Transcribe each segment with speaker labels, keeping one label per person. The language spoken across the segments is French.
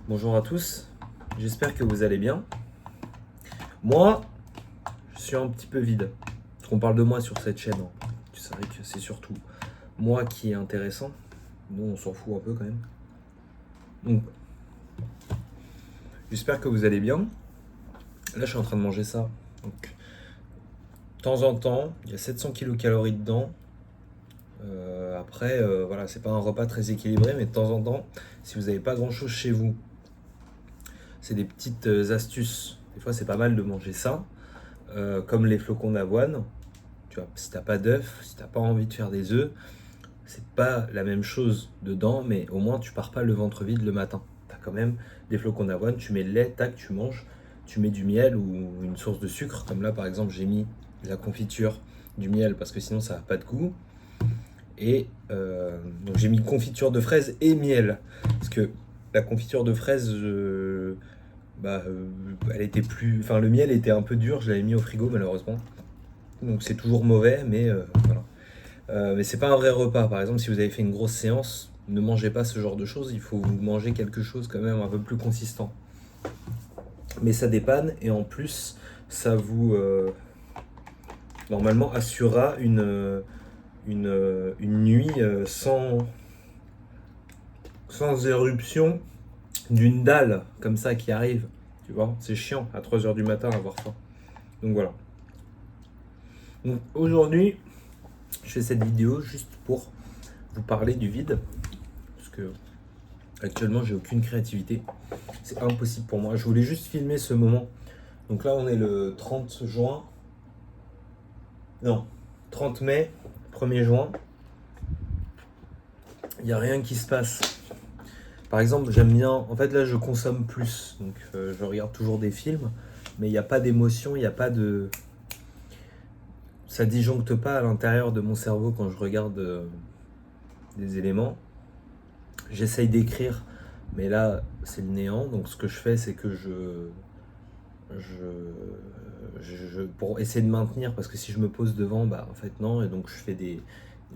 Speaker 1: Bonjour à tous, j'espère que vous allez bien. Moi, je suis un petit peu vide. Parce qu'on parle de moi sur cette chaîne. Tu savais que c'est surtout moi qui est intéressant. Nous, on s'en fout un peu quand même. Donc, j'espère que vous allez bien. Là, je suis en train de manger ça. Donc, de temps en temps, il y a 700 kilocalories dedans. Après, voilà, c'est pas un repas très équilibré, mais de temps en temps, si vous n'avez pas grand chose chez vous, c'est des petites astuces. Des fois, c'est pas mal de manger ça, comme les flocons d'avoine. Tu vois, si t'as pas d'œufs, si t'as pas envie de faire des œufs, c'est pas la même chose dedans, mais au moins tu pars pas le ventre vide le matin. T'as quand même des flocons d'avoine, tu mets le lait, tac, tu manges, tu mets du miel ou une source de sucre, comme là par exemple j'ai mis de la confiture, du miel parce que sinon ça n'a pas de goût. Et donc j'ai mis confiture de fraises et miel, parce que la confiture de fraises, elle était plus, enfin le miel était un peu dur, je l'avais mis au frigo malheureusement. Donc c'est toujours mauvais, mais voilà. Mais c'est pas un vrai repas. Par exemple, si vous avez fait une grosse séance, ne mangez pas ce genre de choses. Il faut manger quelque chose quand même un peu plus consistant. Mais ça dépanne et en plus, ça vous normalement assurera une nuit sans éruption d'une dalle comme ça qui arrive. Tu vois, c'est chiant à 3 heures du matin à avoir faim. Donc voilà. Donc aujourd'hui, je fais cette vidéo juste pour vous parler du vide. Parce que actuellement, j'ai aucune créativité. C'est impossible pour moi. Je voulais juste filmer ce moment. Donc là, on est le 30 juin. Non, 30 mai, 1er juin. Il n'y a rien qui se passe. Par exemple, j'aime bien. En fait, là, je consomme plus. Donc, je regarde toujours des films. Mais il n'y a pas d'émotion, il n'y a pas de. Ça disjoncte pas à l'intérieur de mon cerveau quand je regarde des éléments. J'essaye d'écrire. Mais là, c'est le néant. Donc, ce que je fais, c'est que pour essayer de maintenir, parce que si je me pose devant, bah en fait non, et donc je fais des,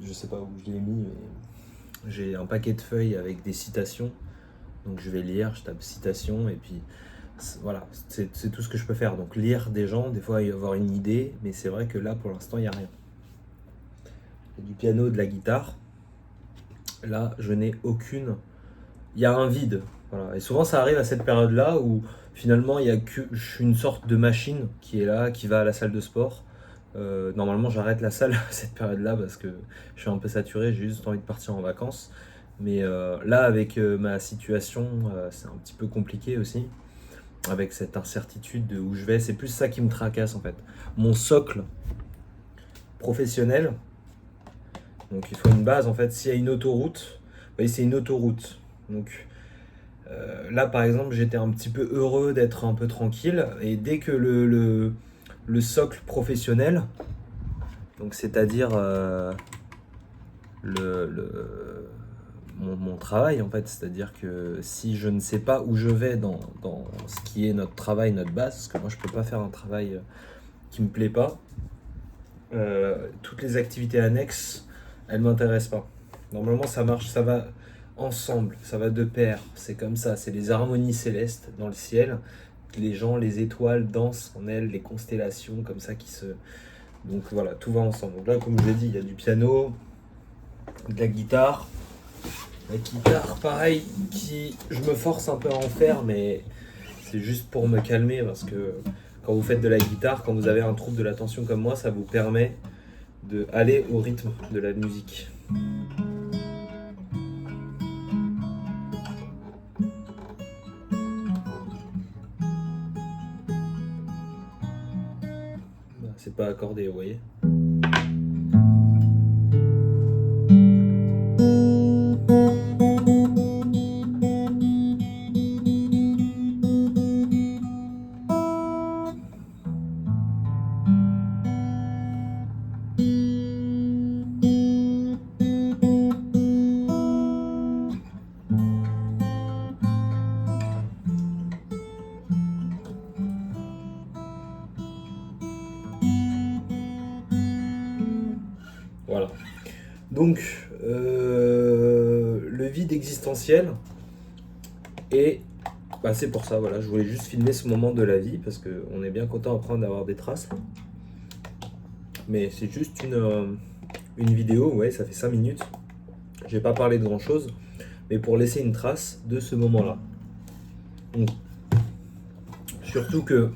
Speaker 1: je sais pas où je l'ai mis, mais j'ai un paquet de feuilles avec des citations, donc je vais lire, je tape citation, et puis voilà, c'est tout ce que je peux faire, donc lire des gens, des fois y avoir une idée, mais c'est vrai que là pour l'instant il n'y a rien. Il y a du piano, de la guitare, là je n'ai aucune, il y a un vide, voilà. Et souvent ça arrive à cette période-là où finalement il y a que je suis une sorte de machine qui est là, qui va à la salle de sport. Normalement j'arrête la salle à cette période-là parce que je suis un peu saturé, j'ai juste envie de partir en vacances. Mais là avec ma situation, c'est un petit peu compliqué aussi. Avec cette incertitude de où je vais, c'est plus ça qui me tracasse en fait. Mon socle professionnel, donc il faut une base en fait. S'il y a une autoroute, vous voyez, c'est une autoroute. Donc là, par exemple, j'étais un petit peu heureux d'être un peu tranquille. Et dès que le socle professionnel, donc c'est-à-dire mon travail, en fait, c'est-à-dire que si je ne sais pas où je vais dans ce qui est notre travail, notre base, parce que moi, je peux pas faire un travail qui me plaît pas, toutes les activités annexes, elles m'intéressent pas. Normalement, ça marche, ça va ensemble, ça va de pair. C'est comme ça, c'est les harmonies célestes dans le ciel. Les gens, les étoiles dansent en elles, les constellations comme ça qui se. Donc voilà, tout va ensemble. Donc là, comme je l'ai dit, il y a du piano, de la guitare. La guitare, pareil, qui je me force un peu à en faire, mais c'est juste pour me calmer parce que quand vous faites de la guitare, quand vous avez un trouble de l'attention comme moi, ça vous permet de aller au rythme de la musique. C'est pas accordé, vous voyez. Voilà. Donc, le vide existentiel est Bah, c'est pour ça, voilà, je voulais juste filmer ce moment de la vie parce qu'on est bien content après d'avoir des traces. Mais c'est juste une vidéo, ouais, ça fait 5 minutes. J'ai pas parlé de grand chose, mais pour laisser une trace de ce moment-là. Donc, surtout que